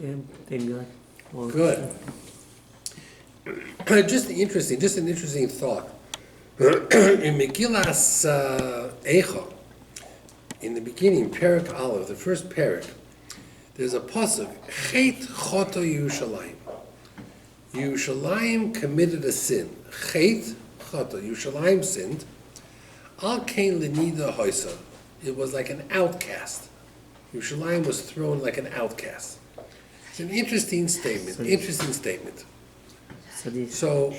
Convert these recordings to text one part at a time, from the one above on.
Good. Just an interesting thought. In Megilas Aycha, in the beginning, Perek Aleph, the first Perek, there's a pasuk, Chet Choto Yerushalayim. Yerushalayim committed a sin. Chet Choto, Yerushalayim sinned. Al Kain Lenida Hoysa. It was like an outcast. Yerushalayim was thrown like an outcast. It's an interesting statement. So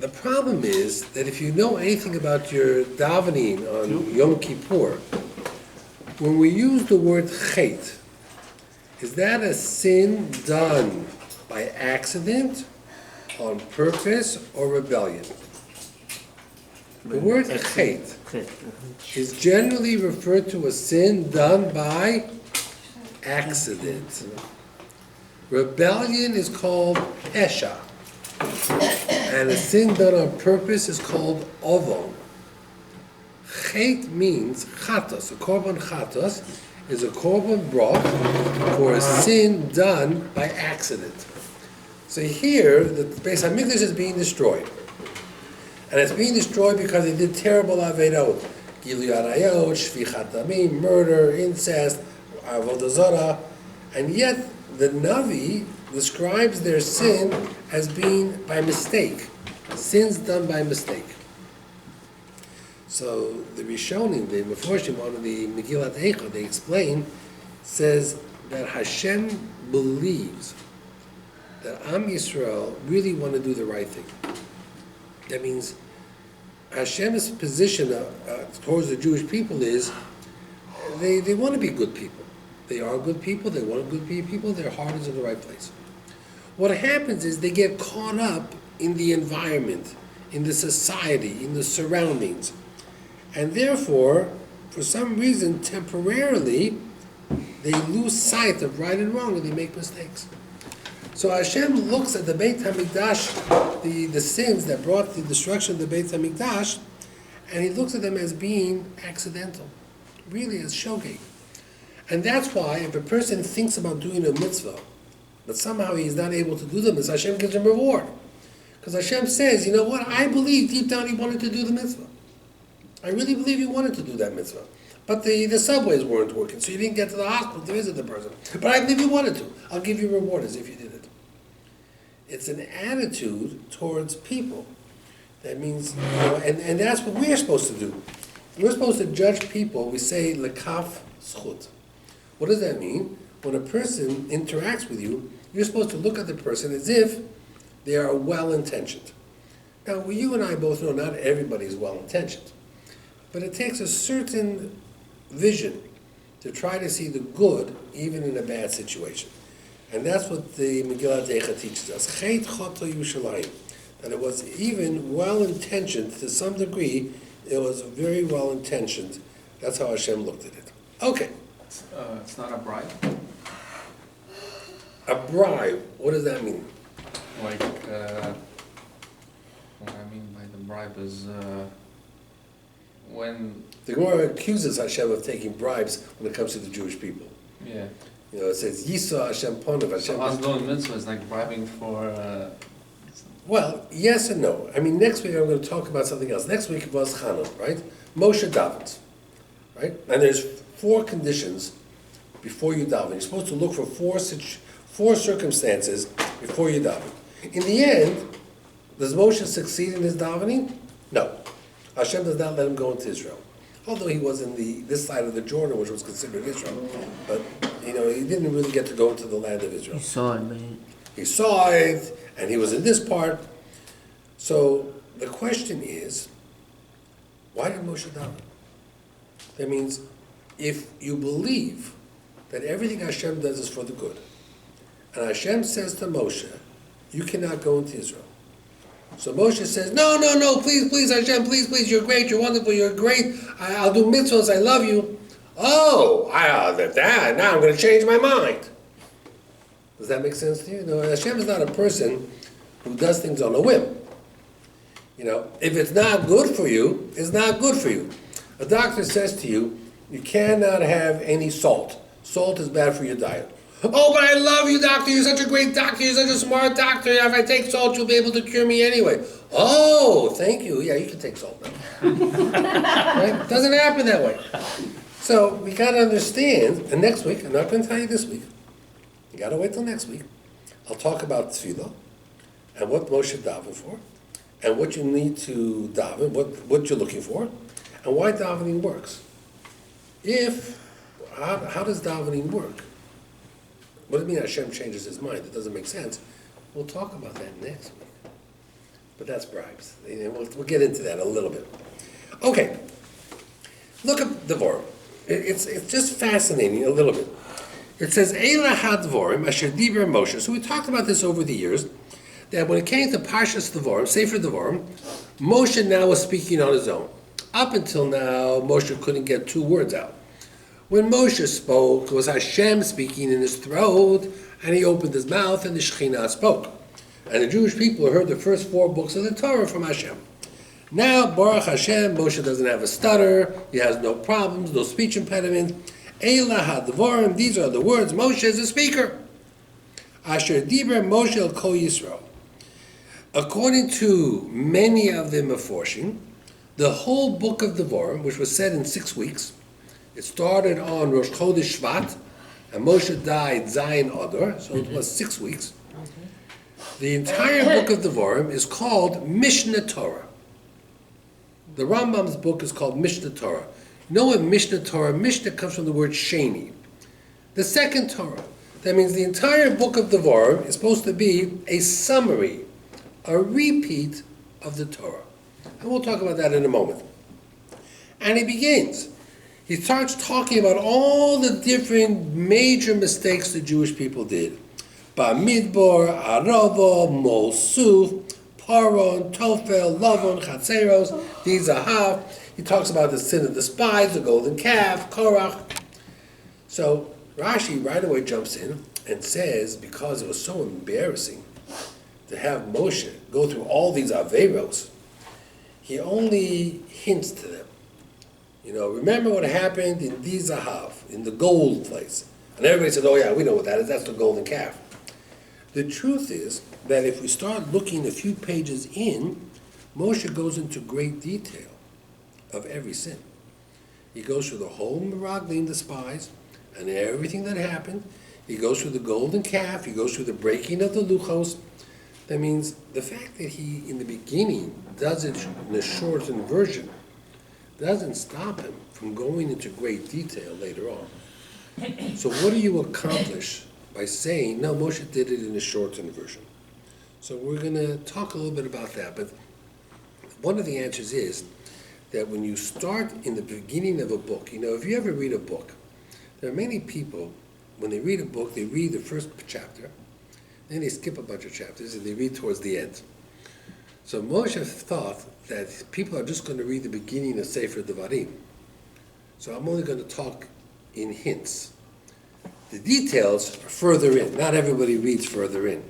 the problem is that if you know anything about your davening on Yom Kippur, when we use the word chet, is that a sin done by accident, on purpose, or rebellion? The word chet is generally referred to a sin done by accident. Rebellion is called pesha, and a sin done on purpose is called ovon. Chet means chatos. A korban chatos is a korban brought for a sin done by accident. So here, the Beis Hamikdash is being destroyed. And it's being destroyed because they did terrible avedot. Gilui arayot, shfichat damim, murder, incest, avodah zarah. And yet, the Navi describes their sin as being by mistake. Sins done by mistake. So the Rishonim, the Meforshim, one of the Megilat Aycha, they explain, says that Hashem believes that Am Yisrael really want to do the right thing. That means Hashem's position towards the Jewish people is they want to be good people. They are good people, they want to be good people, their heart is in the right place. What happens is they get caught up in the environment, in the society, in the surroundings. And therefore, for some reason, temporarily, they lose sight of right and wrong and they make mistakes. So Hashem looks at the Beit HaMikdash, the sins that brought the destruction of the Beit HaMikdash, and he looks at them as being accidental, really as shogeg. And that's why if a person thinks about doing a mitzvah, but somehow he's not able to do the mitzvah, Hashem gives him reward. Because Hashem says, you know what, I believe deep down he wanted to do the mitzvah. I really believe he wanted to do that mitzvah. But the subways weren't working, so you didn't get to the hospital to visit the person. But I believe you wanted to. I'll give you a reward as if you did it. It's an attitude towards people. That means, and that's what we're supposed to do. We're supposed to judge people. We say, lekaf zchut. What does that mean? When a person interacts with you, you're supposed to look at the person as if they are well-intentioned. Now, you and I both know not everybody is well-intentioned. But it takes a certain vision to try to see the good even in a bad situation. And that's what the Megilat Aycha teaches us. Chet Choto Yerushalayim. That it was even well-intentioned to some degree. It was very well-intentioned. That's how Hashem looked at it. Okay. It's not a bribe? A bribe, what does that mean? Like, what I mean by the bribe is when... The Gemara accuses Hashem of taking bribes when it comes to the Jewish people. Yeah. You know, it says, Yisa Hashem Ponav, Hashem... Us doing mitzvah is like bribing for... Well, yes and no. I mean, next week I'm going to talk about something else. Next week was Chanukah, right? Moshe davens, right? And there's 4 conditions before you daven. You're supposed to look for 4 circumstances before you daven. In the end, does Moshe succeed in his davening? No. Hashem does not let him go into Israel. Although he was in this side of the Jordan, which was considered Israel. But, he didn't really get to go into the land of Israel. He saw it, man. He saw it, and he was in this part. So the question is, why did Moshe daven? That means, if you believe that everything Hashem does is for the good, and Hashem says to Moshe, you cannot go into Israel. So Moshe says, no, please, Hashem, please, you're great, you're wonderful, you're great, I'll do mitzvahs, I love you. Oh, now I'm going to change my mind. Does that make sense to you? No, Hashem is not a person who does things on a whim. If it's not good for you, it's not good for you. A doctor says to you, you cannot have any salt. Salt is bad for your diet. Oh, but I love you, doctor. You're such a great doctor. You're such a smart doctor. If I take salt, you'll be able to cure me anyway. Oh, thank you. Yeah, you can take salt now. Right? Doesn't happen that way. So we got to understand, and next week, I'm not going to tell you this week. You got to wait till next week. I'll talk about tefillah and what Moshe davened for, and what you need to daven, what you're looking for, and why davening works. How does davening work? What does it mean Hashem changes his mind? It doesn't make sense. We'll talk about that next week. But that's bribes. We'll get into that a little bit. Okay. Look at the Devarim. It's just fascinating a little bit. It says, Eila ha-Devarim asher diber Moshe. So we talked about this over the years, that when it came to Parshas Devarim, Sefer Devarim, Moshe now was speaking on his own. Up until now, Moshe couldn't get 2 words out. When Moshe spoke, it was Hashem speaking in his throat, and he opened his mouth, and the Shekhinah spoke. And the Jewish people heard the first 4 books of the Torah from Hashem. Now, Baruch Hashem, Moshe doesn't have a stutter, he has no problems, no speech impediment. Eila ha-Devarim, these are the words, Moshe is a speaker. Asher diber Moshe el kol Yisrael. According to many of the Meforshim, the whole book of Devarim, which was said in 6 weeks, it started on Rosh Chodesh Shvat, and Moshe died Zayin Adar, so it was 6 weeks. The entire book of Devarim is called Mishnah Torah. The Rambam's book is called Mishnah Torah. You know what Mishnah Torah? Mishnah comes from the word Sheni. The second Torah. That means the entire book of Devarim is supposed to be a summary, a repeat of the Torah. And we'll talk about that in a moment. And he begins. He starts talking about all the different major mistakes the Jewish people did. Bamidbar, Arava, Mosuf, Paron, Tofel, Lavon, Chatzeros, Dizahav. He talks about the sin of the spies, the golden calf, Korach. So Rashi right away jumps in and says, because it was so embarrassing to have Moshe go through all these Averos, he only hints to them. Remember what happened in Dizahav, in the gold place. And everybody said, oh yeah, we know what that is, that's the golden calf. The truth is that if we start looking a few pages in, Moshe goes into great detail of every sin. He goes through the whole Meraglim, the spies, and everything that happened. He goes through the golden calf, he goes through the breaking of the luchos. That means the fact that he, in the beginning, does it in a shortened version, doesn't stop him from going into great detail later on. So what do you accomplish by saying, no, Moshe did it in a shortened version? So we're going to talk a little bit about that, but one of the answers is that when you start in the beginning of a book, if you ever read a book, there are many people, when they read a book, they read the first chapter, then they skip a bunch of chapters and they read towards the end. So Moshe thought that people are just going to read the beginning of Sefer Devarim. So I'm only going to talk in hints. The details are further in. Not everybody reads further in.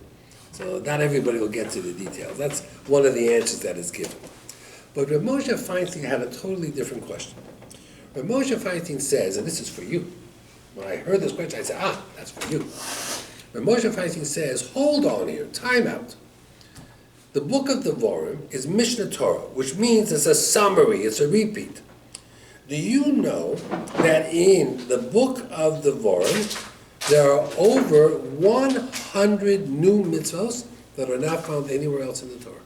So not everybody will get to the details. That's one of the answers that is given. But Rav Moshe Feinstein had a totally different question. Rav Moshe Feinstein says, and this is for you. When I heard this question, I said, that's for you. Rav Moshe Feinstein says, hold on here, time out. The book of Devarim is Mishnah Torah, which means it's a summary, it's a repeat. Do you know that in the book of Devarim, there are over 100 new mitzvos that are not found anywhere else in the Torah?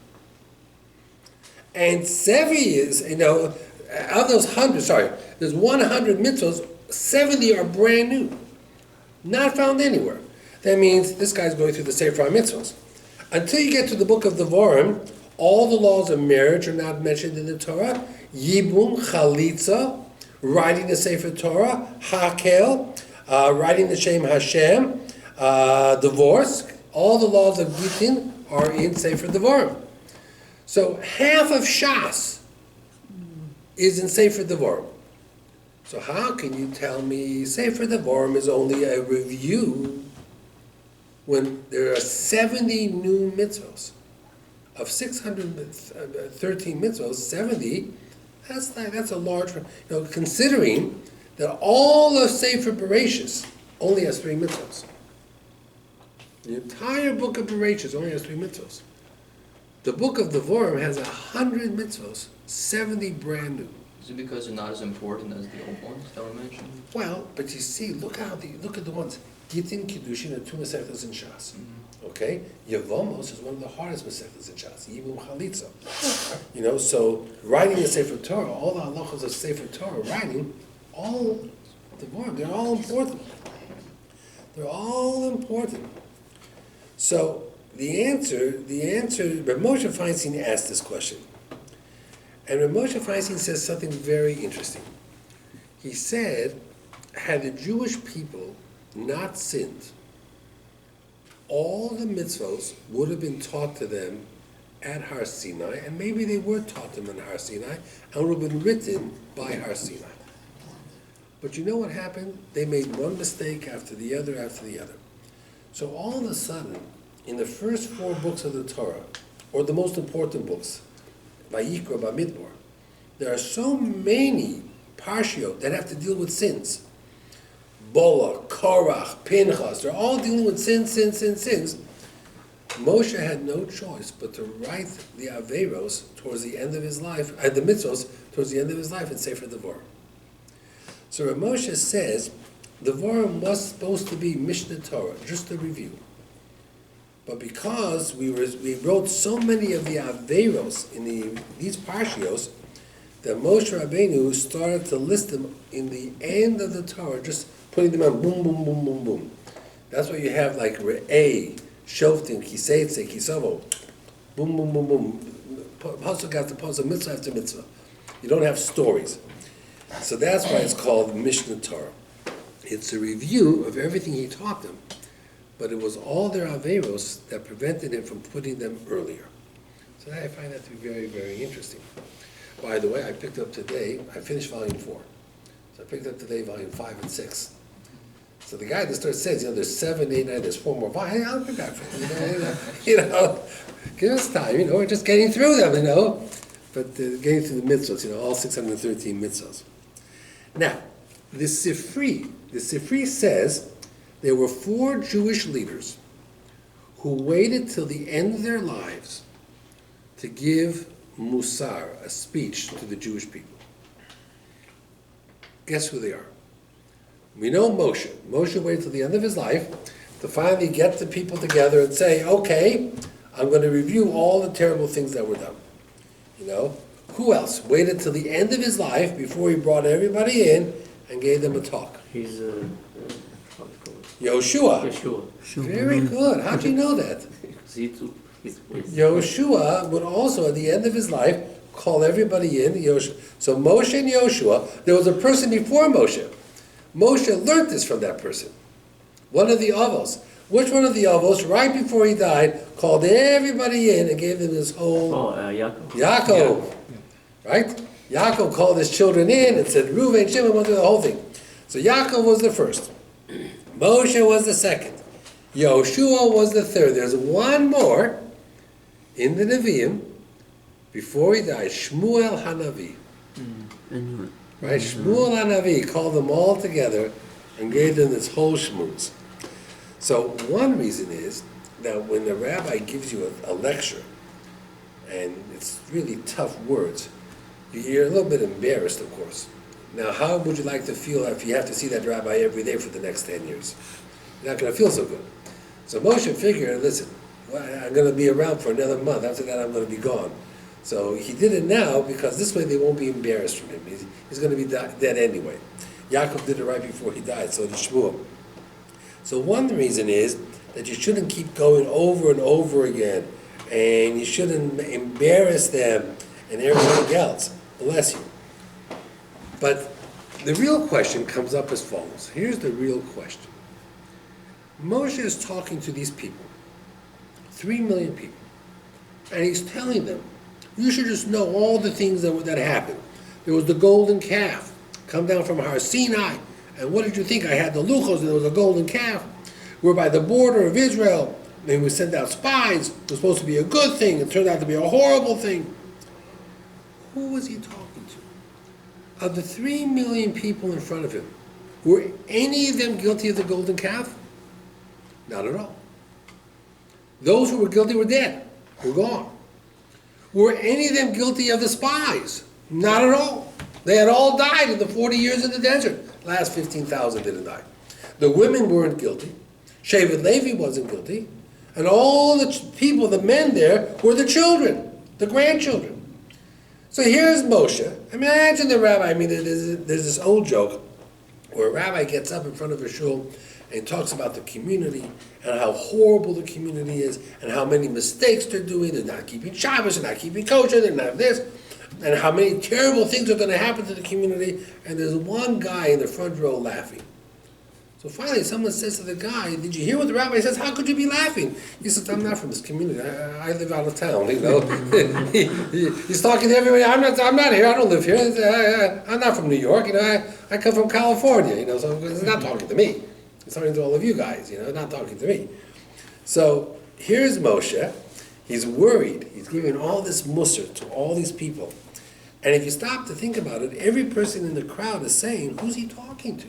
And Sevi is, of those 100, there's 100 mitzvos, 70 are brand new, not found anywhere. That means this guy's going through the Sefer HaMitzvos. Until you get to the book of Devarim, all the laws of marriage are not mentioned in the Torah. Yibum, Chalitza, writing the Sefer Torah, Hakel, writing the Shem Hashem, divorce, all the laws of Gittin are in Sefer Devarim. So half of Shas is in Sefer Devarim. So how can you tell me Sefer Devarim is only a review when there are 70 new mitzvos? Of 613 mitzvos, 70, that's a large, considering that all of Sefer Bereshis only has 3 mitzvos. The entire book of Bereshit only has 3 mitzvos. The book of Devarim has 100 mitzvos, 70 brand new. Is it because they're not as important as the old ones that were mentioned? Well, but you see, look at the ones. Gittin, Kiddushin, and 2 Masechtas in Shas. Okay? Yevamos is one of the hardest Masechtas in Shas. Yibum Chalitza. So writing a Sefer Torah, all the halachos of Sefer Torah, writing, all Devarim, they're all important. They're all important. So the answer, Reb Moshe Feinstein asked this question. And Reb Moshe Feinstein says something very interesting. He said, had the Jewish people not sinned, all the mitzvos would have been taught to them at Har Sinai, and maybe they were taught them in Har Sinai, and would have been written by Har Sinai. But you know what happened? They made one mistake after the other after the other. So all of a sudden, in the first 4 books of the Torah, or the most important books, Vayikra, Bamidbar, there are so many parshiot that have to deal with sins. Bola, Korach, Pinchas, they're all dealing with sins. Moshe had no choice but to write the Averos towards the end of his life, and the mitzvos towards the end of his life in Sefer Devarim. So Rav Moshe says, Devarim was supposed to be Mishnah Torah, just a review. But because we wrote so many of the Averos in these parshios, that Moshe Rabbeinu started to list them in the end of the Torah, just putting them on boom, boom, boom, boom, boom. That's why you have like Re'eh, Shoftim, Kiseitze, Kisavo, boom, boom, boom, boom. Pasuk after pasuk, mitzvah after mitzvah. You don't have stories. So that's why it's called Mishnah Torah. It's a review of everything he taught them, but it was all their Averos that prevented him from putting them earlier. So I find that to be very, very interesting. By the way, I picked up today, I finished volume 4. So I picked up today volume 5 and 6. So the guy at the store says, there's 7, 8, 9, there's 4 more volumes. Hey, I'll be back for it. Give us time, we're just getting through them, But getting through the mitzvahs, all 613 mitzvahs. Now, the Sifri says there were 4 Jewish leaders who waited till the end of their lives to give Musar, a speech to the Jewish people. Guess who they are? We know Moshe. Moshe waited till the end of his life to finally get the people together and say, okay, I'm going to review all the terrible things that were done. Who else waited till the end of his life before he brought everybody in and gave them a talk? He's Yoshua. Very good. How'd you know that? Yoshua would also, at the end of his life, call everybody in. So Moshe and Yoshua, there was a person before Moshe. Moshe learned this from that person. One of the Avos. Which one of the Avos, right before he died, called everybody in and gave them this whole... Yaakov. Yaakov. Right? Yaakov called his children in and said, Reuven, Shimon, went through the whole thing. So Yaakov was the first. Moshe was the second. Yoshua was the third. There's one more in the Nevi'im before he died. Shmuel Hanavi. Right? Shmuel Hanavi called them all together and gave them this whole shmooze. So one reason is that when the rabbi gives you a lecture, and it's really tough words, you're a little bit embarrassed, of course. Now, how would you like to feel if you have to see that rabbi every day for the next 10 years? You're not going to feel so good. So Moshe figured, listen, I'm going to be around for another month. After that, I'm going to be gone. So he did it now because this way they won't be embarrassed from him. He's going to be dead anyway. Yaakov did it right before he died, so did Shmuel. So one reason is that you shouldn't keep going over and over again, and you shouldn't embarrass them and everything else. Bless you. But the real question comes up as follows. Here's the real question. Moshe is talking to these people, 3 million people, and he's telling them, you should just know all the things that happened. There was the golden calf, come down from Har Sinai, and what did you think? I had the luchos, and there was a golden calf. We're by the border of Israel, and we sent out spies. It was supposed to be a good thing. It turned out to be a horrible thing. Who was he talking to? Of the 3 million people in front of him, were any of them guilty of the golden calf? Not at all. Those who were guilty were dead, were gone. Were any of them guilty of the spies? Not at all. They had all died in the 40 years in the desert. Last 15,000 didn't die. The women weren't guilty. Shevet Levi wasn't guilty. And all the people, the men there, were the children, the grandchildren. So here's Moshe. Imagine the rabbi. There's this old joke where a rabbi gets up in front of a shul and talks about the community and how horrible the community is and how many mistakes they're doing. They're not keeping Shabbos, they're not keeping kosher, they're not this, and how many terrible things are going to happen to the community. And there's one guy in the front row laughing. So finally someone says to the guy, "Did you hear what the rabbi says? How could you be laughing?" He says, "I'm not from this community. I live out of town, you know." He's talking to everybody. I'm not here. I don't live here. I'm not from New York. You know, I come from California. You know, so he's not talking to me. He's talking to all of you guys. You know, not talking to me. So here's Moshe. He's worried. He's giving all this musar to all these people. And if you stop to think about it, every person in the crowd is saying, "Who's he talking to?"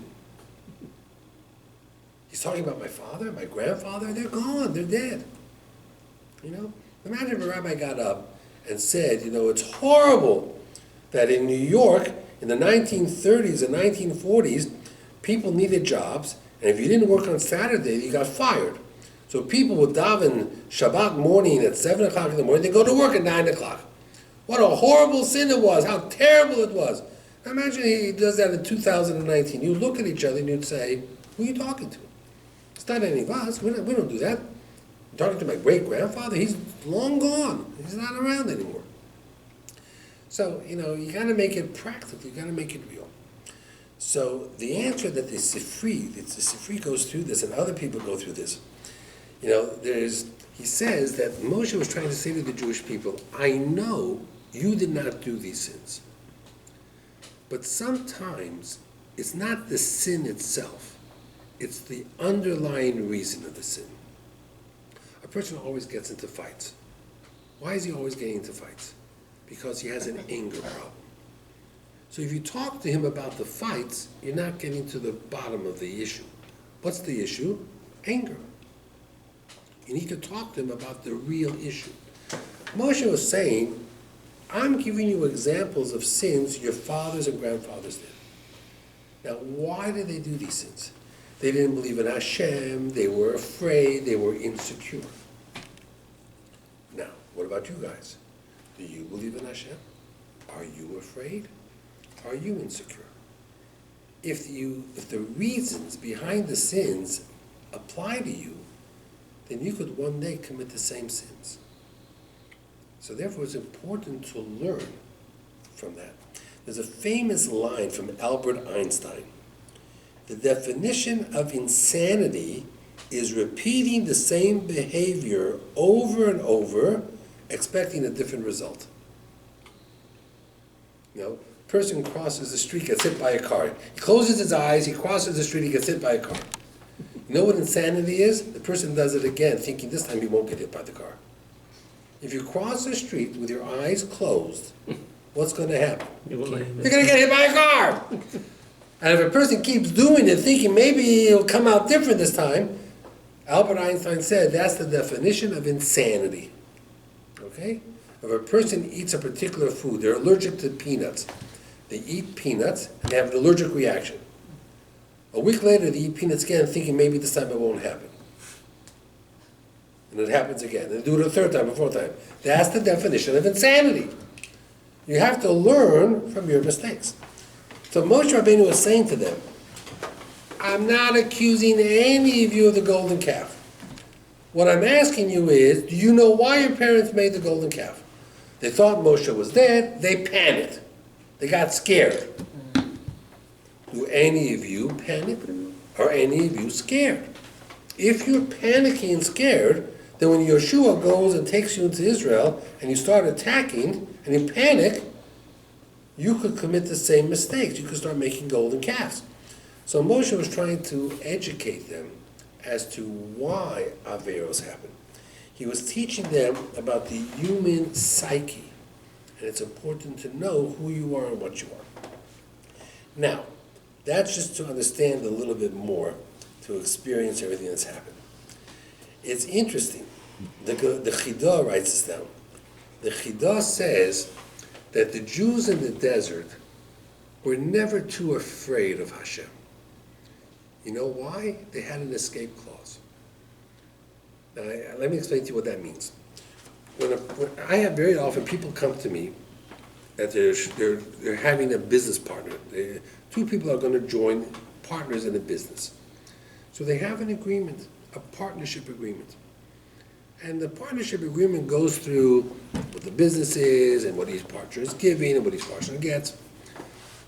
He's talking about my father, my grandfather. They're gone. They're dead. You know? Imagine if a rabbi got up and said, you know, it's horrible that in New York in the 1930s and 1940s, people needed jobs, and if you didn't work on Saturday, you got fired. So people would daven Shabbat morning at 7 o'clock in the morning, they go to work at 9 o'clock. What a horrible sin it was, how terrible it was. Imagine he does that in 2019. You look at each other and you'd say, who are you talking to? It's not any of us. We don't do that. I'm talking to my great-grandfather. He's long gone. He's not around anymore. So, you know, you got to make it practical. You got to make it real. So the answer that the Sifri goes through this, and other people go through this, you know, he says that Moshe was trying to say to the Jewish people, I know you did not do these sins. But sometimes it's not the sin itself. It's the underlying reason of the sin. A person always gets into fights. Why is he always getting into fights? Because he has an anger problem. So if you talk to him about the fights, you're not getting to the bottom of the issue. What's the issue? Anger. You need to talk to him about the real issue. Moshe was saying, I'm giving you examples of sins your fathers and grandfathers did. Now, why did they do these sins? They didn't believe in Hashem, they were afraid, they were insecure. Now, what about you guys? Do you believe in Hashem? Are you afraid? Are you insecure? If the reasons behind the sins apply to you, then you could one day commit the same sins. So therefore it's important to learn from that. There's a famous line from Albert Einstein. The definition of insanity is repeating the same behavior over and over, expecting a different result. You know, a person crosses the street, gets hit by a car. He closes his eyes, he crosses the street, he gets hit by a car. You know what insanity is? The person does it again, thinking this time he won't get hit by the car. If you cross the street with your eyes closed, what's going to happen? You're going to get hit by a car! And if a person keeps doing it, thinking maybe it'll come out different this time, Albert Einstein said that's the definition of insanity. Okay? If a person eats a particular food, they're allergic to peanuts. They eat peanuts and they have an allergic reaction. A week later, they eat peanuts again, thinking maybe this time it won't happen. And it happens again. They do it a third time, a fourth time. That's the definition of insanity. You have to learn from your mistakes. So Moshe Rabbeinu was saying to them, I'm not accusing any of you of the golden calf. What I'm asking you is, do you know why your parents made the golden calf? They thought Moshe was dead, they panicked. They got scared. Do any of you panic? Are any of you scared? If you're panicking and scared, then when Yeshua goes and takes you into Israel and you start attacking and you panic, you could commit the same mistakes. You could start making golden calves. So Moshe was trying to educate them as to why Averos happen. He was teaching them about the human psyche. And it's important to know who you are and what you are. Now, that's just to understand a little bit more, to experience everything that's happened. It's interesting The Chidah writes this down. The Chidah says that the Jews in the desert were never too afraid of Hashem. You know why? They had an escape clause. Now, let me explain to you what that means. When I have very often people come to me that they're having a business partner. Two people are going to join partners in a business. So they have an agreement, a partnership agreement. And the partnership agreement goes through what the business is and what each partner is giving and what each partner gets.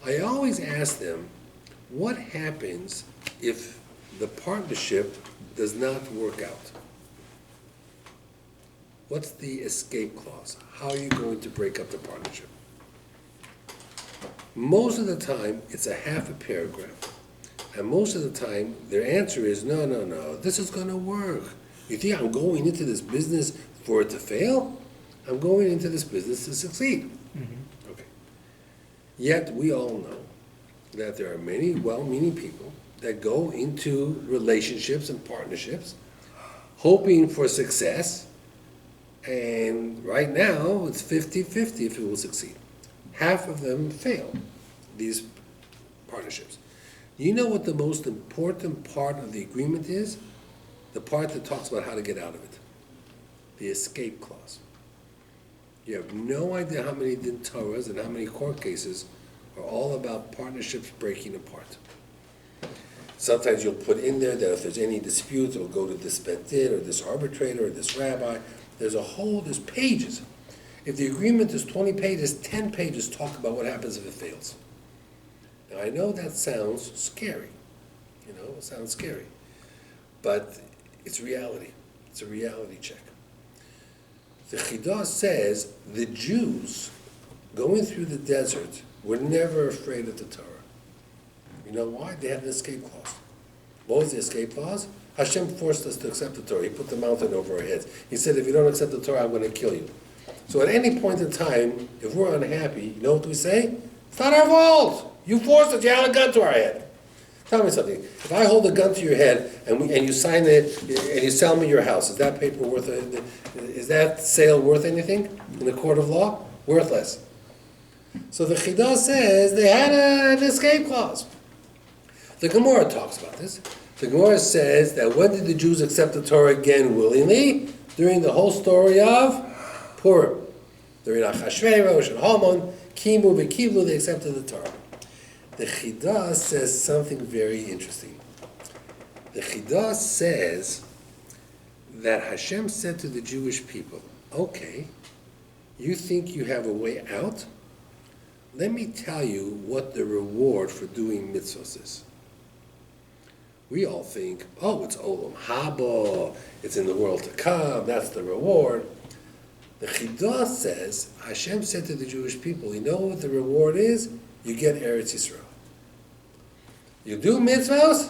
I always ask them, what happens if the partnership does not work out? What's the escape clause? How are you going to break up the partnership? Most of the time, it's a half a paragraph. And most of the time, their answer is, no, this is going to work. You think I'm going into this business for it to fail? I'm going into this business to succeed. Mm-hmm. Okay. Yet, we all know that there are many well-meaning people that go into relationships and partnerships hoping for success, and right now, it's 50-50 if it will succeed. Half of them fail, these partnerships. You know what the most important part of the agreement is? The part that talks about how to get out of it. The escape clause. You have no idea how many din Torahs and how many court cases are all about partnerships breaking apart. Sometimes you'll put in there that if there's any dispute, it'll go to this bet din or this arbitrator or this rabbi. There's pages. If the agreement is 20 pages, 10 pages talk about what happens if it fails. Now I know that sounds scary. It sounds scary. But it's reality. It's a reality check. The Chidah says the Jews going through the desert were never afraid of the Torah. You know why? They had an escape clause. What was the escape clause? Hashem forced us to accept the Torah. He put the mountain over our heads. He said, if you don't accept the Torah, I'm going to kill you. So at any point in time, if we're unhappy, you know what we say? It's not our fault. You forced us. You had a gun to our head. Tell me something. If I hold a gun to your head and you sign it and you sell me your house, is that paper is that sale worth anything in the court of law? Worthless. So the Chidah says they had an escape clause. The Gemara talks about this. The Gemara says that when did the Jews accept the Torah again willingly? During the whole story of Purim. During Achashverosh and Haman, Kimu v'Kivlu, they accepted the Torah. The Chidah says something very interesting. The Chidah says that Hashem said to the Jewish people, okay, you think you have a way out? Let me tell you what the reward for doing mitzvahs is. We all think, it's Olam Haba, it's in the world to come, that's the reward. The Chidah says, Hashem said to the Jewish people, you know what the reward is? You get Eretz Yisrael. You do mitzvahs,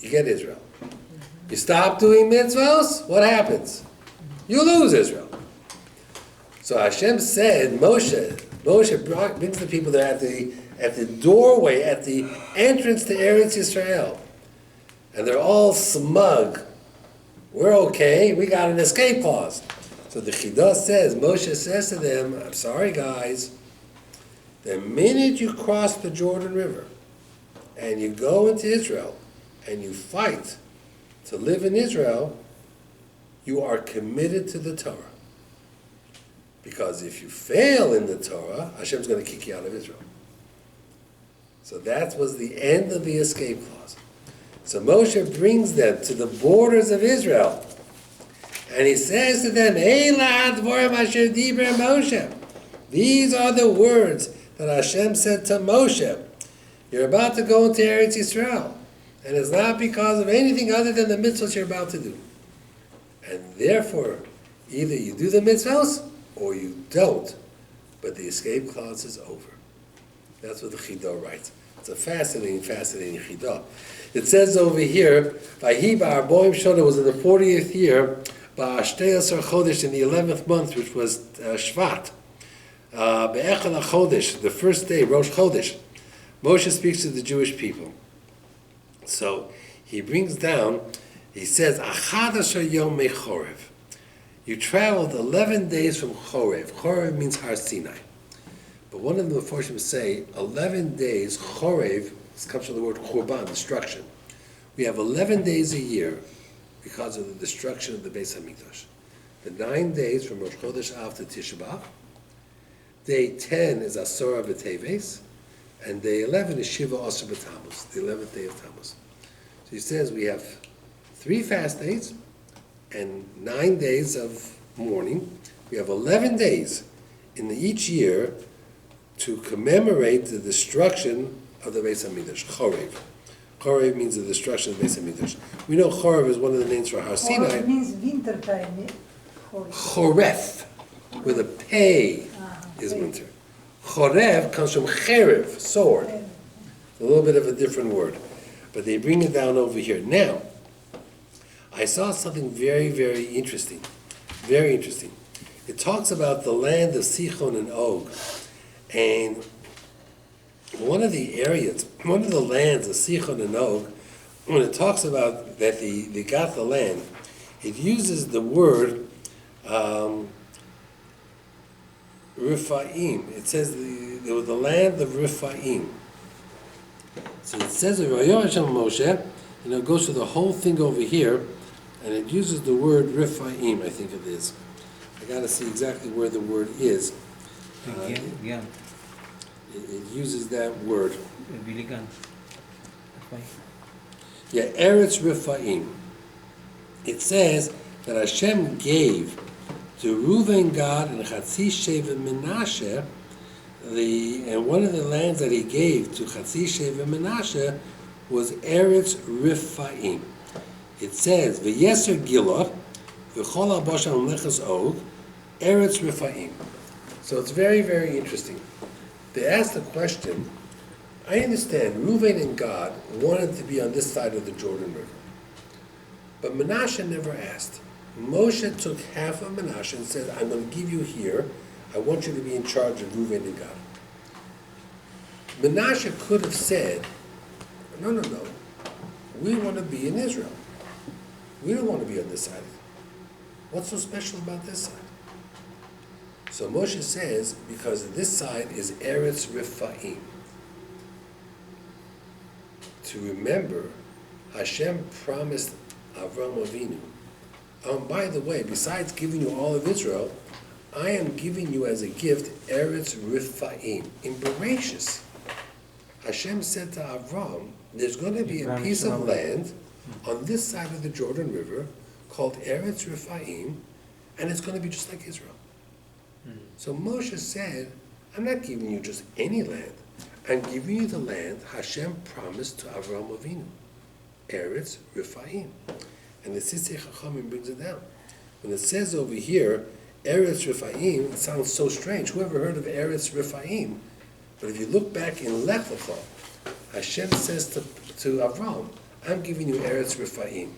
you get Israel. You stop doing mitzvahs, what happens? You lose Israel. So Hashem said, Moshe brings the people there at the doorway, at the entrance to Eretz Yisrael. And they're all smug. We're okay, we got an escape clause. So the Chidah says, Moshe says to them, I'm sorry guys, the minute you cross the Jordan River and you go into Israel and you fight to live in Israel, you are committed to the Torah. Because if you fail in the Torah, Hashem's going to kick you out of Israel. So that was the end of the escape clause. So Moshe brings them to the borders of Israel. And he says to them, Moshe. These are the words that Hashem said to Moshe. You're about to go into Eretz Yisrael. And it's not because of anything other than the mitzvahs you're about to do. And therefore, either you do the mitzvahs or you don't. But the escape clause is over. That's what the Chidah writes. It's a fascinating Chidah. It says over here, Vahi ba'arboim shana was in the 40th year, ba'ashtei asar chodesh, in the 11th month, which was Shvat. Be'echel HaChodesh, the first day, Rosh Chodesh. Moshe speaks to the Jewish people. So he brings down, he says, Achad asher yom mechorev. You traveled 11 days from Chorev. Chorev means Har Sinai. But one of the Meforshim say 11 days, Chorev, this comes from the word Churban, destruction. We have 11 days a year because of the destruction of the Beis HaMikdash. The 9 days from Rosh Chodesh Av to Tisha B'Av. Day 10 is Asora B'Teves, and day 11 is Shiva Asar B'Tammuz, the 11th day of Tammuz. So he says we have 3 fast days and 9 days of mourning. We have 11 days in each year to commemorate the destruction of the Beis HaMikdash, Chorev. Chorev means the destruction of the Beis HaMikdash. We know Chorev is one of the names for Har Sinai. It means winter time. Choref, with a pei, is winter. Chorev comes from cherev, sword. It's a little bit of a different word. But they bring it down over here. Now, I saw something very, very interesting. Very interesting. It talks about the land of Sichon and Og. And one of the lands of Sichon and Og, when it talks about that they got the land, it uses the word Rephaim. It says they were the land of Rephaim. So it says Moshe, and it goes through the whole thing over here, and it uses the word Rephaim, I think it is. I got to see exactly where the word is. It uses that word. Yeah, Eretz Rephaim. It says that Hashem gave to Reuven, Gad, and Chatzi Sheva Menashe, and one of the lands that he gave to Chatzi Sheva Menashe was Eretz Rephaim. It says, V'yeser Gilot, V'chol Abasham Lechas Og, Eretz Rephaim. So it's very, very interesting. They asked the question, I understand Reuven and Gad wanted to be on this side of the Jordan River. But Menashe never asked. Moshe took half of Menashe and said, I'm going to give you here. I want you to be in charge of Reuven and Gad. Menashe could have said, no. We want to be in Israel. We don't want to be on this side. What's so special about this side? So Moshe says, because this side is Eretz Rephaim. To remember, Hashem promised Avram Avinu, by the way, besides giving you all of Israel, I am giving you as a gift Eretz Rephaim. In Bereshis, Hashem said to Avram, there's going to be a piece of land on this side of the Jordan River called Eretz Rephaim, and it's going to be just like Israel. So Moshe said, I'm not giving you just any land. I'm giving you the land Hashem promised to Avraham Avinu, Eretz Rephaim. And the Sisei Chachamim brings it down. When it says over here, Eretz Rephaim, it sounds so strange. Whoever heard of Eretz Rephaim? But if you look back in Lech Lecha, Hashem says to Avraham, I'm giving you Eretz Rephaim.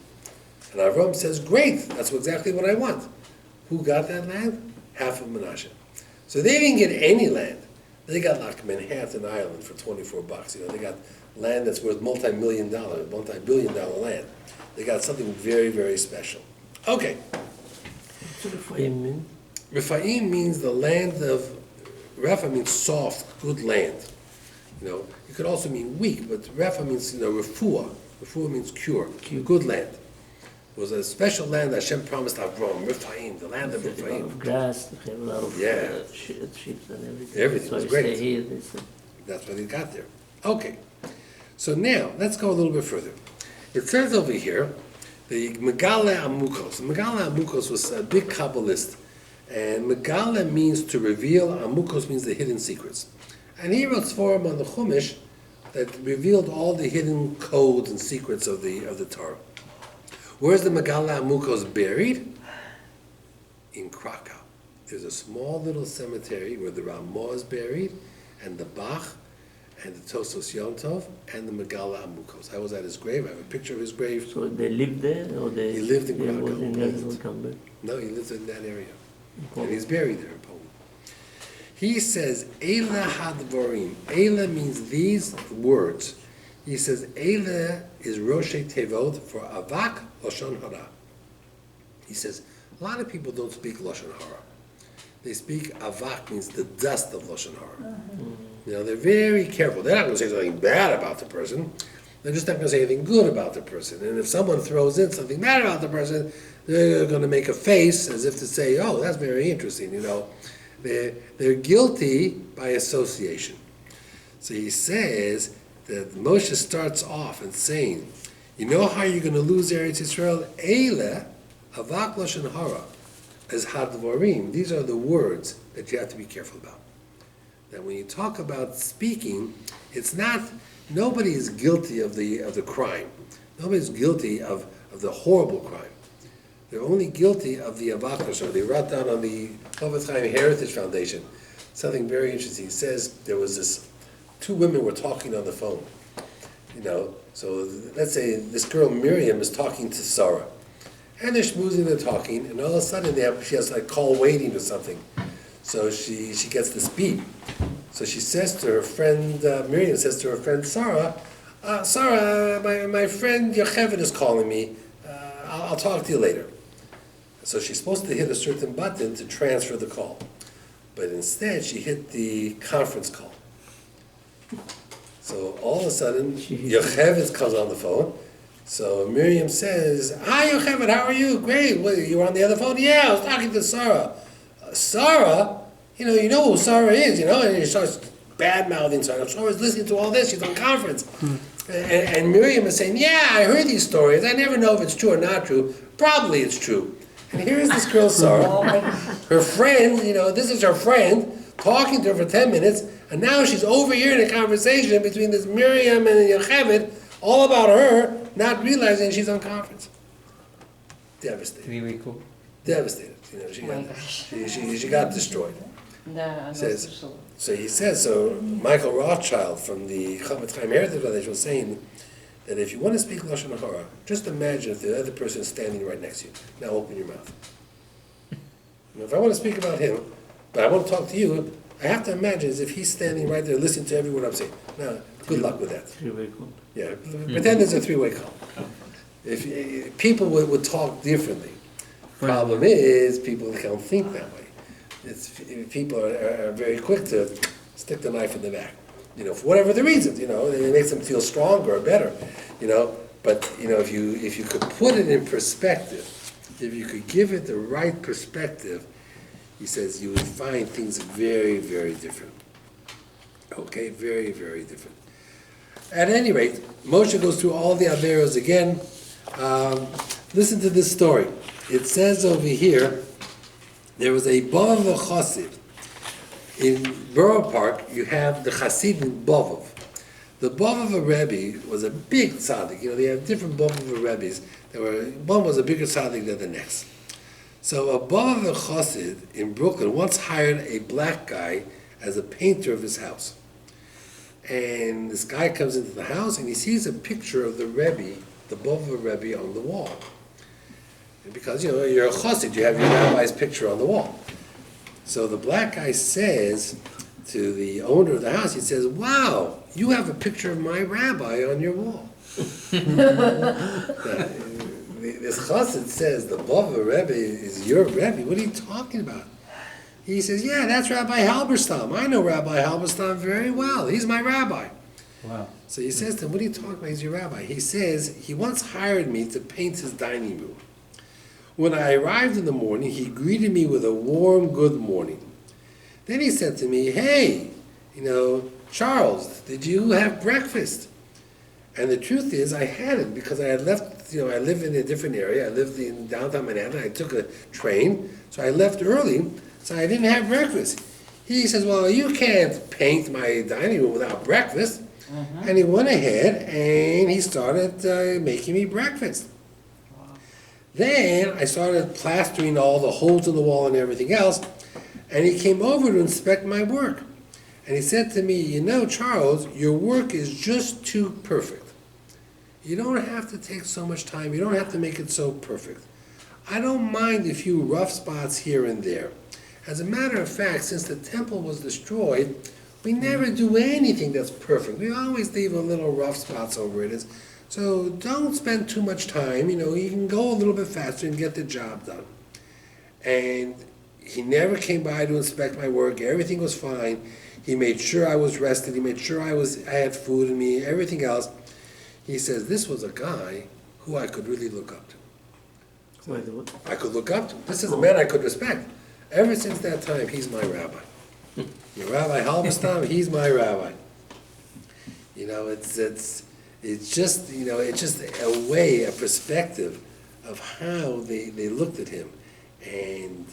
And Avraham says, great, that's exactly what I want. Who got that land? Half of Menashe. So they didn't get any land. They got like Manhattan Island for $24. They got land that's worth multi-billion dollar land. They got something very, very special. Okay. What's Rephaim mean? Rephaim means the land of, Rapha means soft, good land. It could also mean weak, but Rapha means, refuah. Refuah means cure, good land. It was a special land that Hashem promised Avram, Rephaim, the land of They have a lot Rephaim. of grass, they have a lot of sheep and everything. Everything So was you great. stay here, they said. That's what he got there. Okay. So now, let's go a little bit further. It says over here, the Megilat Amukos. Megilat Amukos was a big Kabbalist. And Megilat means to reveal, Amukos means the hidden secrets. And he wrote Sforim on the Chumash that revealed all the hidden codes and secrets of the Torah. Where's the Megilat Amukos buried? In Krakow. There's a small little cemetery where the Ramah is buried, and the Bach, and the Tosos Yom Tov, and the Megilat Amukos. I was at his grave. I have a picture of his grave. So they lived there, or they? He lived in they Krakow, was in Poland. come back? No, he lives in that area. And Poland. he's buried there in Poland. He says, Eila hadvorim. Eila means these words. He says, Eila is Roshei Tevot for Avak Lashon Hara. He says, A lot of people don't speak Lashon Hara. They speak avak, means the dust of Lashon Hara. You know, they're very careful. They're not going to say something bad about the person. They're just not going to say anything good about the person. And if someone throws in something bad about the person, they're going to make a face as if to say, oh, that's very interesting, you know. They're guilty by association. So he says that Moshe starts off and saying, you know how you're going to lose Eretz Yisrael? Eile, avak lashon hara, as hadvarim. These are the words that you have to be careful about. That when you talk about speaking, it's not, nobody is guilty of the crime. Nobody's guilty of the horrible crime. They're only guilty of the avak lashon. They wrote down on the Chofetz Chaim Heritage Foundation something very interesting. It says there was this, two women were talking on the phone. You know, so let's say this girl Miriam is talking to Sarah. And they're schmoozing, they're talking, and all of a sudden she has like call waiting or something. So she gets this beep. So she says to her friend, Miriam says to her friend Sarah, Sarah, my friend Yocheved is calling me. I'll talk to you later. So she's supposed to hit a certain button to transfer the call. But instead she hit the conference call. So all of a sudden, Yocheved comes on the phone. So Miriam says, hi Yocheved, how are you? Great, what, you were on the other phone? Yeah, I was talking to Sarah. Sarah? You know who Sarah is, you know? And she starts bad-mouthing Sarah. Sarah's listening to all this, she's on conference. And Miriam is saying, yeah, I heard these stories. I never know if it's true or not true. Probably it's true. And here's this girl, Sarah. Her friend, you know, this is her friend, talking to her for 10 minutes, and now she's overhearing a conversation between this Miriam and Yocheved, all about her, not realizing she's on conference. Devastated. Really cool. Devastated. You know, she got destroyed. Says, so he says, so Michael Rothschild from the Chofetz Chaim Heritage Foundation was saying that if you want to speak Lashon Hara, just imagine if the other person is standing right next to you. Now open your mouth. Now, if I want to speak about him, but I want to talk to you, I have to imagine as if he's standing right there listening to every word I'm saying. Now, good luck with that. Three-way call. Yeah, pretend it's a three-way call. If people would talk differently. Problem is, people can't think that way. People are very quick to stick the knife in the back, you know, for whatever the reasons, you know, it makes them feel stronger or better, you know. But you know, if you could put it in perspective, if you could give it the right perspective, he says you would find things very, very different. Okay, very, very different. At any rate, Moshe goes through all the averos again. Listen to this story. It says over here, there was a Bavav Chassid. In Borough Park, you have the Chassid Bavav. The Bavav Rebbe was a big tzaddik. You know, they have different Bavav Rebbes. One was a bigger tzaddik than the next. So a Bavav Chassid in Brooklyn once hired a black guy as a painter of his house. And this guy comes into the house and he sees a picture of the Rebbe, the Bavav Rebbe, on the wall. Because, you know, you're a chassid, you have your rabbi's picture on the wall. So the black guy says to the owner of the house, he says, wow, you have a picture of my rabbi on your wall. This chassid says, the Bava Rebbe is your Rebbe. What are you talking about? He says, yeah, that's Rabbi Halberstam. I know Rabbi Halberstam very well. He's my rabbi. Wow. So he says to him, what are you talking about? He's your rabbi. He says, he once hired me to paint his dining room. When I arrived in the morning, he greeted me with a warm good morning. Then he said to me, hey, you know, Charles, did you have breakfast? And the truth is, I hadn't, because I had left, you know, I live in a different area. I lived in downtown Manhattan. I took a train, so I left early, so I didn't have breakfast. He says, well, you can't paint my dining room without breakfast. And he went ahead and he started making me breakfast. Then I started plastering all the holes in the wall and everything else, and he came over to inspect my work. And he said to me, you know, Charles, your work is just too perfect. You don't have to take so much time. You don't have to make it so perfect. I don't mind a few rough spots here and there. As a matter of fact, since the temple was destroyed, we never do anything that's perfect. We always leave a little rough spots over it. So don't spend too much time, you know, you can go a little bit faster and get the job done. And he never came by to inspect my work. Everything was fine. He made sure I was rested. He made sure I had food in me, everything else. He says, this was a guy who I could really look up to. I could look up to. This is a man I could respect. Ever since that time, he's my rabbi. Rabbi Halberstam, he's my rabbi. It's just a way, a perspective of how they looked at him and,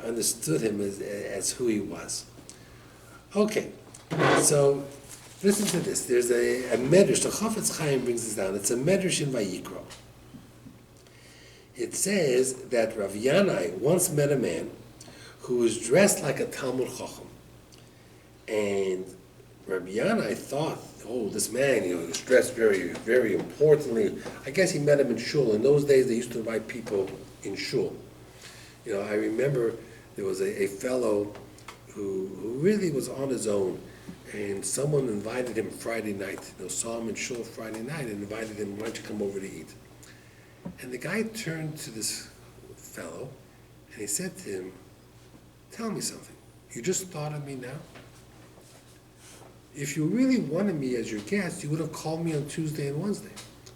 understood him as who he was. Okay, so listen to this. There's a medrash, the Chafetz Chaim brings this down. It's a medrash in Vayikra. It says that Rav Yanai once met a man who was dressed like a Talmud Chacham. And Rabbi Yanai thought, this man, he was dressed very, very importantly. I guess he met him in shul. In those days, they used to invite people in shul. I remember there was a fellow who really was on his own, and someone invited him Friday night. Saw him in shul Friday night and invited him, why don't you come over to eat? And the guy turned to this fellow, and he said to him, tell me something. You just thought of me now? If you really wanted me as your guest, you would have called me on Tuesday and Wednesday.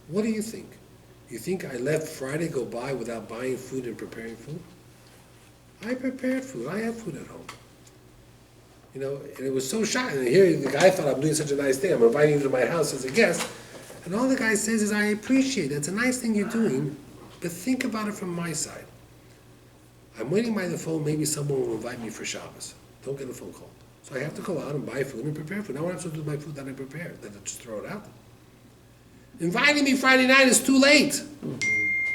What do you think? You think I let Friday go by without buying food and preparing food? I prepared food. I have food at home. And it was so shocking. And here the guy thought, I'm doing such a nice thing. I'm inviting you to my house as a guest. And all the guy says is, I appreciate it. It's a nice thing you're doing, but think about it from my side. I'm waiting by the phone. Maybe someone will invite me for Shabbos. Don't get a phone call. So I have to go out and buy food and prepare food. Now what am I supposed to do with my food that I prepared? Then I just throw it out. Inviting me Friday night is too late.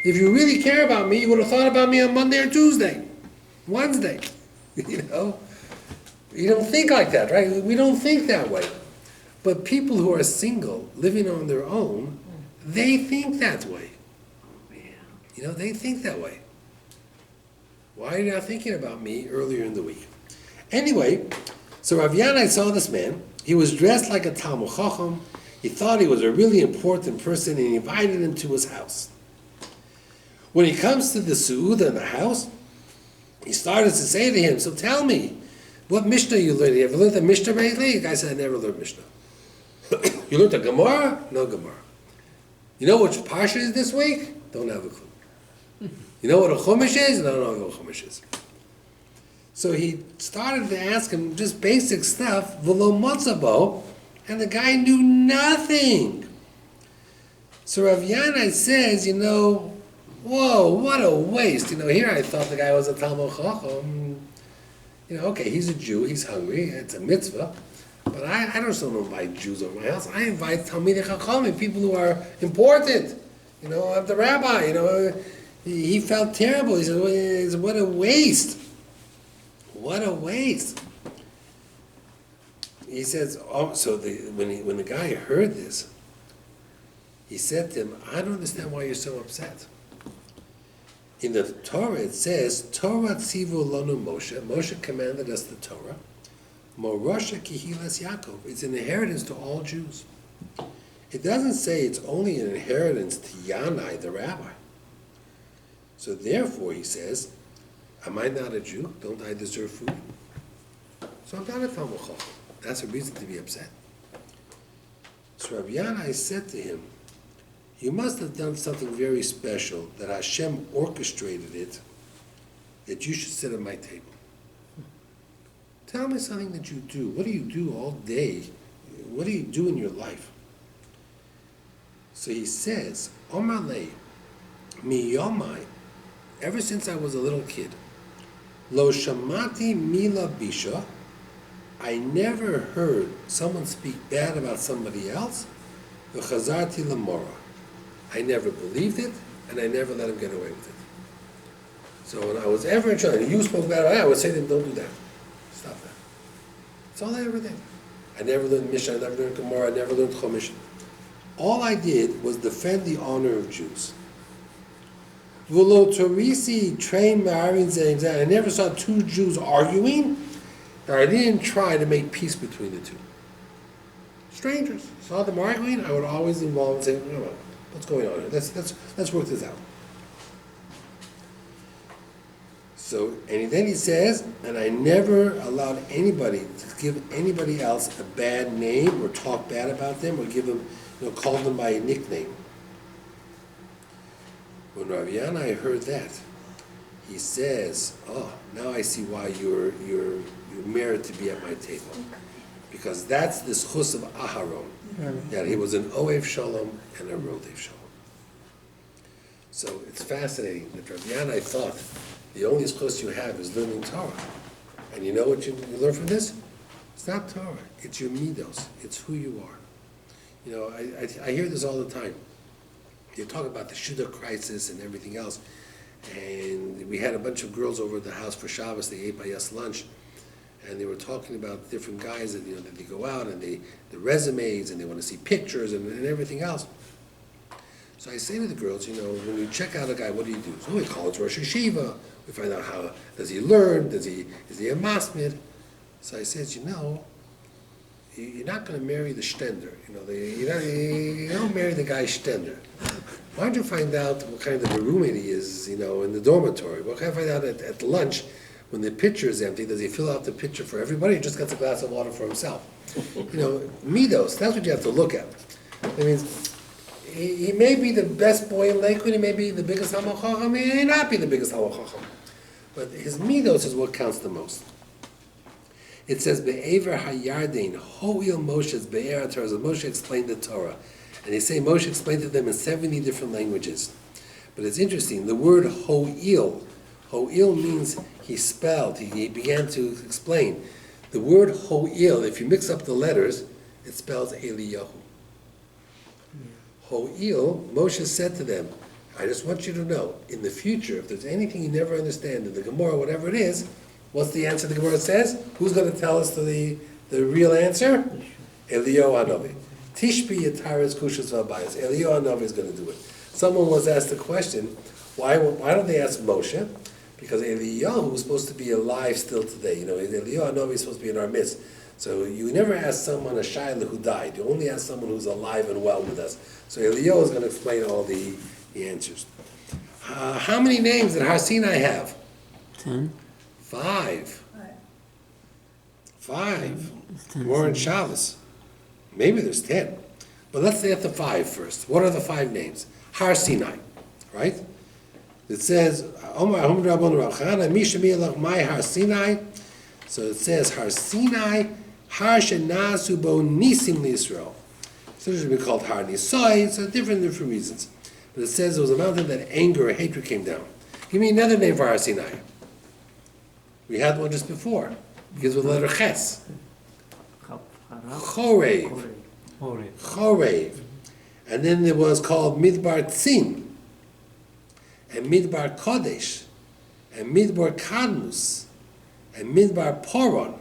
If you really care about me, you would have thought about me on Monday or Tuesday, Wednesday. You don't think like that, right? We don't think that way. But people who are single, living on their own, they think that way. They think that way. Why are you not thinking about me earlier in the week? Anyway, so Rav Yanai saw this man. He was dressed like a Talmud Chacham. He thought he was a really important person, and he invited him to his house. When he comes to the Su'udah in the house, he started to say to him, so tell me, what Mishnah you learned? You ever learned a Mishnah lately? The guy said, I never learned Mishnah. You learned a Gemara? No Gemara. You know which Parsha is this week? Don't have a clue. You know what a Chumash is? No, I don't know what a Chumash is. So he started to ask him just basic stuff, v'lo motzabo, and the guy knew nothing. So Rav Yanai says, whoa, what a waste. Here I thought the guy was a Talmud Chacham. Okay, he's a Jew, he's hungry, it's a mitzvah, but I don't just invite Jews over my house. I invite Talmidei Chachamim, people who are important. I'm the rabbi. He felt terrible. He said, what a waste. What a waste. He says, when the guy heard this, he said to him, I don't understand why you're so upset. In the Torah it says, Torah tzivu lanu Moshe. Moshe commanded us the Torah. Morosha kihilas Yaakov. It's an inheritance to all Jews. It doesn't say it's only an inheritance to Yanai, the rabbi. So therefore, he says, am I not a Jew? Don't I deserve food? So I'm not a Talmud Chacham. That's a reason to be upset. So Rabbi Yanai said to him, you must have done something very special that Hashem orchestrated it, that you should sit at my table. Tell me something that you do. What do you do all day? What do you do in your life? So he says, Omar lei, mi yomai, ever since I was a little kid, lo shamati mila bisha, I never heard someone speak bad about somebody else, v'chazarti lamora. I never believed it, and I never let him get away with it. So when I was ever in trouble, and you spoke bad about it, I would say to him, don't do that. Stop that. That's all I ever did. I never learned Mishnah, I never learned Gemara, I never learned Chumash. All I did was defend the honor of Jews. V'lo torisi train ma'arin zeh. I never saw two Jews arguing, and I didn't try to make peace between the two. Strangers. Saw them arguing, I would always involve and say, what's going on here? Let's work this out. So, and then he says, and I never allowed anybody to give anybody else a bad name or talk bad about them or give them, call them by a nickname. When Rav Yanai heard that, he says, "Oh, now I see why you're merit to be at my table, because that's the schus of Aharon, that he was an Oev Shalom and a Rodev Shalom." So it's fascinating that Rav Yanai thought the only schus you have is learning Torah, and you know what you learn from this? It's not Torah; it's your midos. It's who you are. I hear this all the time. You talk about the Shidduch crisis and everything else. And we had a bunch of girls over at the house for Shabbos. They ate by us lunch, and they were talking about different guys that that they go out and the resumes and they want to see pictures and everything else. So I say to the girls, when you check out a guy, what do you do? So we call it Rosh Hashiva. We find out how does he learn? Is he a masmid? So I said, you're not going to marry the stender. You don't marry the guy stender. Why don't you find out what kind of a roommate he is, in the dormitory? Why can't I find out at lunch when the pitcher is empty? Does he fill out the pitcher for everybody or just gets a glass of water for himself? Midos, that's what you have to look at. That means he may be the best boy in Lakewood, he may be the biggest Talmid Chacham, he may not be the biggest Talmid Chacham. But his midos is what counts the most. It says, Be'ever HaYarden, Ho'il Moshe's Be'er HaTorah. So Moshe explained the Torah. And they say Moshe explained to them in 70 different languages. But it's interesting, the word Ho'il means he spelled, he began to explain. The word Ho'il, if you mix up the letters, it spells Eliyahu. Ho'il, Moshe said to them, I just want you to know, in the future, if there's anything you never understand in the Gemara, whatever it is, what's the answer the Gemara says? Who's going to tell us the real answer? Eliyahu Hanavi. Tishbi Yataras Kushas Vabayas. Eliyahu Hanavi is going to do it. Someone was asked the question, why don't they ask Moshe? Because Eliyahu was supposed to be alive still today. Eliyahu Hanavi is supposed to be in our midst. So you never ask someone a shayla who died. You only ask someone who's alive and well with us. So Eliyahu is going to explain all the answers. How many names did Har Sinai have? 10. 5. 5. More in Shabbos. Maybe there's 10. But let's say at the 5 first. What are the 5 names? Har Sinai, right? It says, my Har Sinai. So it says, Har Sinai, Har Shenasu Bo Nisim Yisrael. So it should be called Har Nisai, so different reasons. But it says it was a mountain that anger or hatred came down. Give me another name for Har Sinai. We had one just before. It begins with the letter Ches. Chorev. Chorev. And then there was called Midbar Tzin, and Midbar Kodesh, and Midbar Kadmus, and Midbar Poron.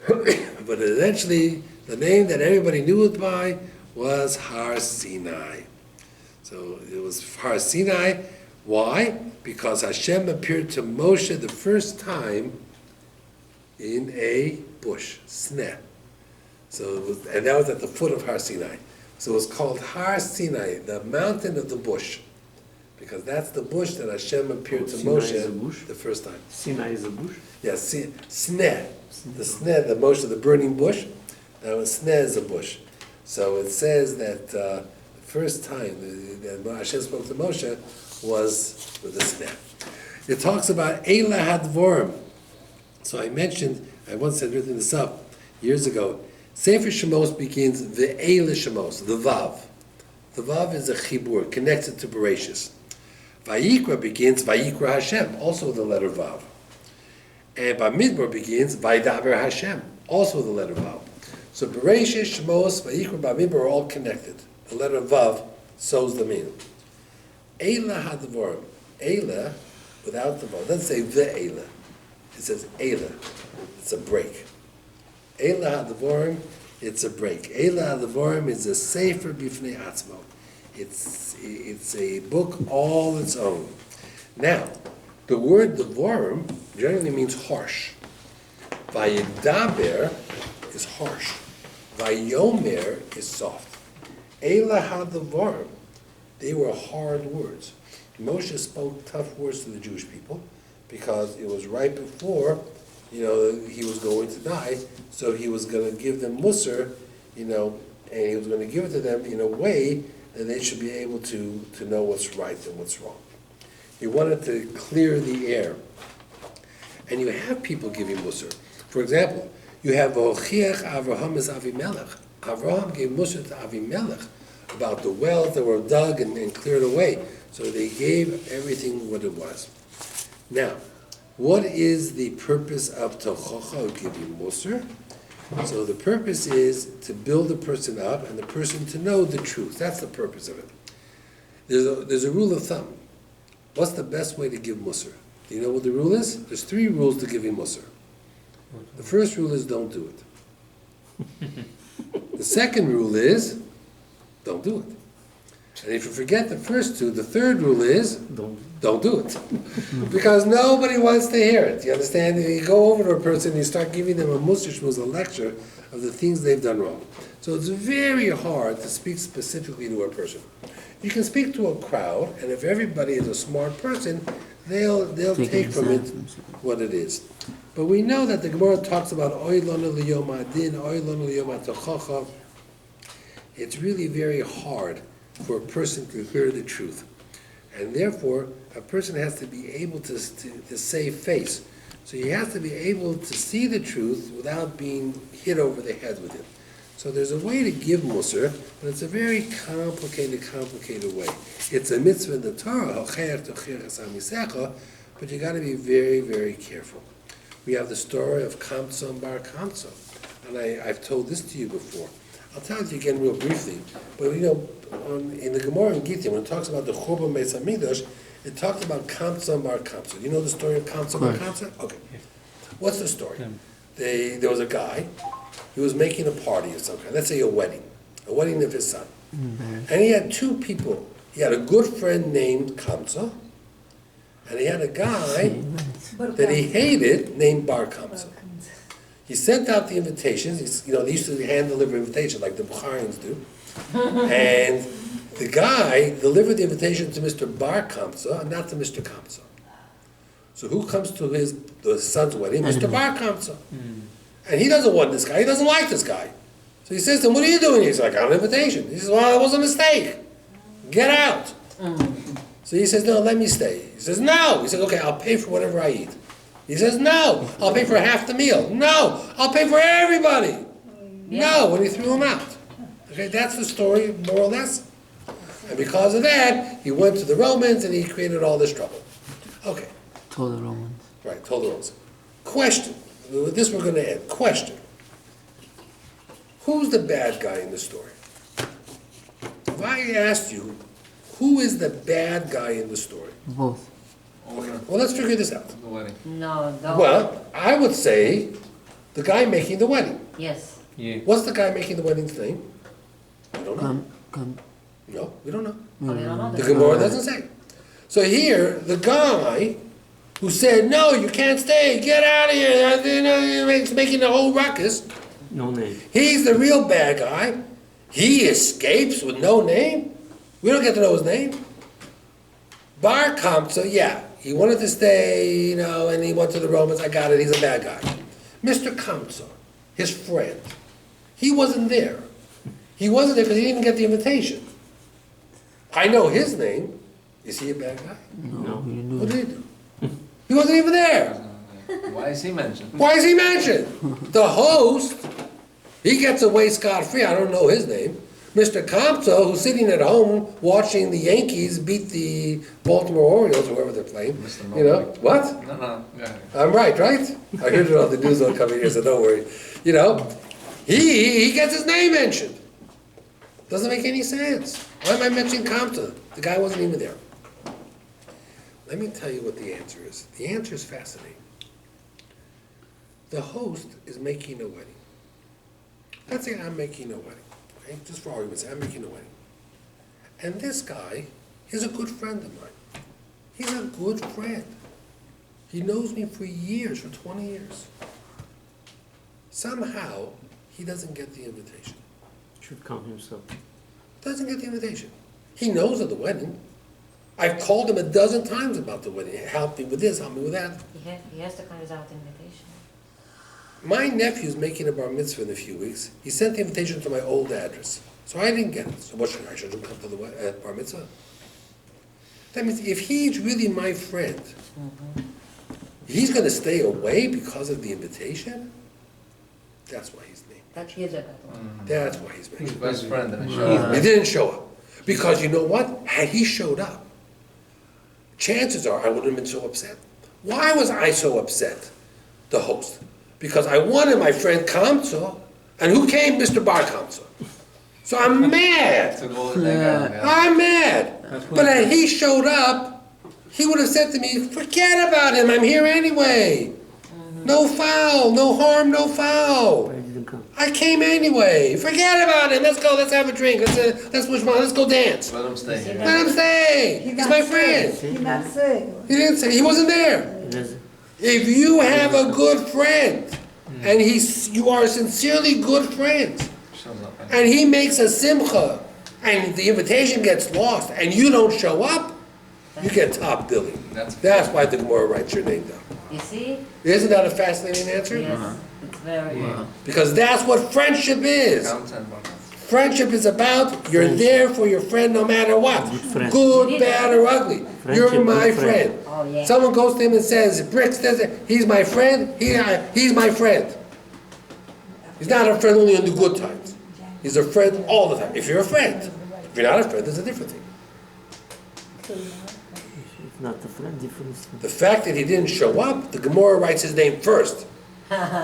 But eventually, the name that everybody knew it by was Har Sinai. So it was Har Sinai. Why? Because Hashem appeared to Moshe the first time in a bush, sneh. So it was, and that was at the foot of Har Sinai. So it was called Har Sinai, the mountain of the bush, because that's the bush that Hashem appeared to Sinai Moshe is a bush? the first time. Sinai is a bush? Yes, sneh. The sneh, the Moshe, the burning bush, that was sneh is a bush. So it says that the first time that Hashem spoke to Moshe was with the sneh. It talks about Eila Hadvorim. So I once had written this up years ago. Sefer Shemos begins the Eila Shemos, the Vav. The Vav is a chibur, connected to Bereshis. Vayikra begins Vayikra Hashem, also the letter Vav. And Bamidbar begins Vaydaber Hashem, also the letter Vav. So Bereshis, Shemos, Vayikra, Bamidbar are all connected. The letter Vav sows them in. Eila Hadvorim. Eila, without the Vav, doesn't say the Eila. It says Eila. It's a break. Eila Hadvorim, it's a break. Eila Hadvorim is a Sefer Bifnei Atzmo. It's a book all its own. Now, the word Devorim generally means harsh. Vayidaber is harsh. Vayomer is soft. Eila Hadvorim, they were hard words. Moshe spoke tough words to the Jewish people, because it was right before, he was going to die, so he was gonna give them Musar, and he was gonna give it to them in a way that they should be able to know what's right and what's wrong. He wanted to clear the air. And you have people giving Musar. For example, you have V'hochiach Avraham es Avimelech. Avraham gave Musar to Avimelech about the wells that were dug and cleared away. So they gave everything what it was. Now, what is the purpose of Tochocha, giving Musar? So the purpose is to build the person up and the person to know the truth. That's the purpose of it. There's a rule of thumb. What's the best way to give Musar? Do you know what the rule is? There's 3 rules to giving Musar. The first rule is don't do it. The second rule is don't do it. And if you forget the first 2, the third rule is don't do it. Because nobody wants to hear it. You understand? You go over to a person and you start giving them a musar shmuz, a lecture of the things they've done wrong. So it's very hard to speak specifically to a person. You can speak to a crowd, and if everybody is a smart person, they'll take from it what it is. But we know that the Gemara talks about oy lonu liyom adin, oy lonu liyom atochacha. It's really very hard for a person to hear the truth. And therefore, a person has to be able to save face. So he has to be able to see the truth without being hit over the head with it. So there's a way to give Musar, but it's a very complicated way. It's a mitzvah in the Torah, but you got to be very, very careful. We have the story of Kamsa and Bar Kamsa, and I've told this to you before. I'll tell it to you again real briefly, but in the Gemara in Gittin, when it talks about the Churban Beis Hamikdash, it talks about Kamsa and Bar Kamsa. You know the story of Kamsa and Bar Kamsa? Okay. What's the story? There was a guy. He was making a party of some kind, let's say a wedding of his son. And he had 2 people. He had a good friend named Kamsa, and he had a guy that he hated named Bar Kamsa. He sent out the invitations. They used to hand-deliver invitations like the Bukharians do. And the guy delivered the invitation to Mr. Bar Kamsa and not to Mr. Kamsa. So who comes to the son's wedding? Mr. Bar Kamsa. And he doesn't want this guy. He doesn't like this guy. So he says to him, what are you doing here? He's like, I got an invitation. He says, well, it was a mistake. Get out. So he says, no, let me stay. He says, no. He says, okay, I'll pay for whatever I eat. He says, no, I'll pay for half the meal. No, I'll pay for everybody. No, and he threw him out. Okay, that's the story, more or less. And because of that, he went to the Romans and he created all this trouble. Okay. Told the Romans. Right, told the Romans. Question. With this we're going to end. Question. Who's the bad guy in the story? If I asked you, who is the bad guy in the story? Both. Okay, well, let's figure this out. The wedding. No, no. Well, I would say the guy making the wedding. Yes. Yeah. What's the guy making the wedding's name? We don't know. Come. No, we don't know. Oh, you don't know The that. Gemara doesn't say. So here, the guy who said, no, you can't stay, get out of here, he's making the whole ruckus. No name. He's the real bad guy. He escapes with no name. We don't get to know his name. Bar Kamsa, yeah, he wanted to stay, and he went to the Romans. I got it, he's a bad guy. Mr. Kamsa, his friend, he wasn't there. He wasn't there because he didn't even get the invitation. I know his name. Is he a bad guy? No, you knew. What did he do? He wasn't even there. Why is he mentioned? Why is he mentioned? The host, he gets away scot-free. I don't know his name. Mr. Kamsa, who's sitting at home watching the Yankees beat the Baltimore Orioles, whoever they're playing. Mr. What? No, yeah. I'm right? I heard it on the news on coming here, so don't worry. He gets his name mentioned. Doesn't make any sense. Why am I mentioning Kamsa? The guy wasn't even there. Let me tell you what the answer is. The answer is fascinating. The host is making a wedding. Let's say I'm making a wedding. Okay? Just for argument's sake, I'm making a wedding. And this guy is a good friend of mine. He's a good friend. He knows me for years, for 20 years. Somehow, he doesn't get the invitation. Should come himself. Doesn't get the invitation. He knows of the wedding. I've called him a dozen times about the wedding, help me with this, help me with that. He has to come without invitation. My nephew's making a bar mitzvah in a few weeks. He sent the invitation to my old address. So I didn't get it. So what should I shouldn't come to the bar mitzvah? That means if he's really my friend, he's going to stay away because of the invitation? That's why he's named. That is a bad one. That's why he's His making. best friend and show up. He didn't show up. Because you know what? Had he showed up, chances are I wouldn't have been so upset. Why was I so upset, the host? Because I wanted my friend Kamso, and who came? Mr. Bar Kamso. So I'm mad. To go with that guy, yeah. I'm mad. But had he showed up, he would have said to me, forget about him, I'm here anyway. No foul, no harm, no foul. Why didn't come? I came anyway. Forget about him. Let's go. Let's have a drink. Let's go dance. Let him stay here. Let him stay. He's my friend. He not say. He didn't say. He wasn't there. It doesn't. If you have a good friend, and you are sincerely good friends, Shows up. and he makes a simcha, and the invitation gets lost, and you don't show up, you get top billing. That's why the Gemara writes your name down. You see? Isn't that a fascinating answer? Yes, it's very. Because that's what friendship is. Content, but- Friendship is about you're there for your friend no matter what. friend. Good, bad, or ugly. You're Friendship, my good friend. friend. Oh, yeah. Someone goes to him and says, Bricks does it, he's my friend, he's my friend. He's not a friend only on the good times. He's a friend all the time. If you're a friend. If you're not a friend, it's a different thing. It's not a friend, difference. The fact that he didn't show up, the Gemara writes his name first.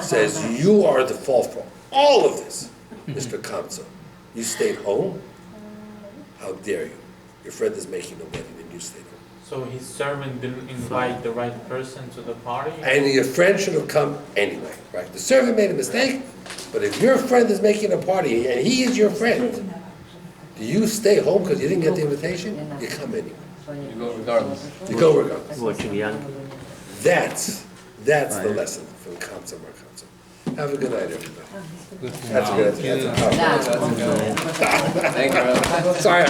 Says, you are the fault for all of this, Mr. Kamsa. You stayed home? How dare you? Your friend is making a wedding and you stayed home. So his servant didn't invite the right person to the party? And your friend should have come anyway, right? The servant made a mistake, but if your friend is making a party and he is your friend, do you stay home because you didn't get the invitation? You come anyway. You go regardless. You go regardless. Watching Yankee. That's the lesson from Kamsa Bar Kamsa. Have a good night, everybody. That's a good answer. Thank you, brother. Sorry.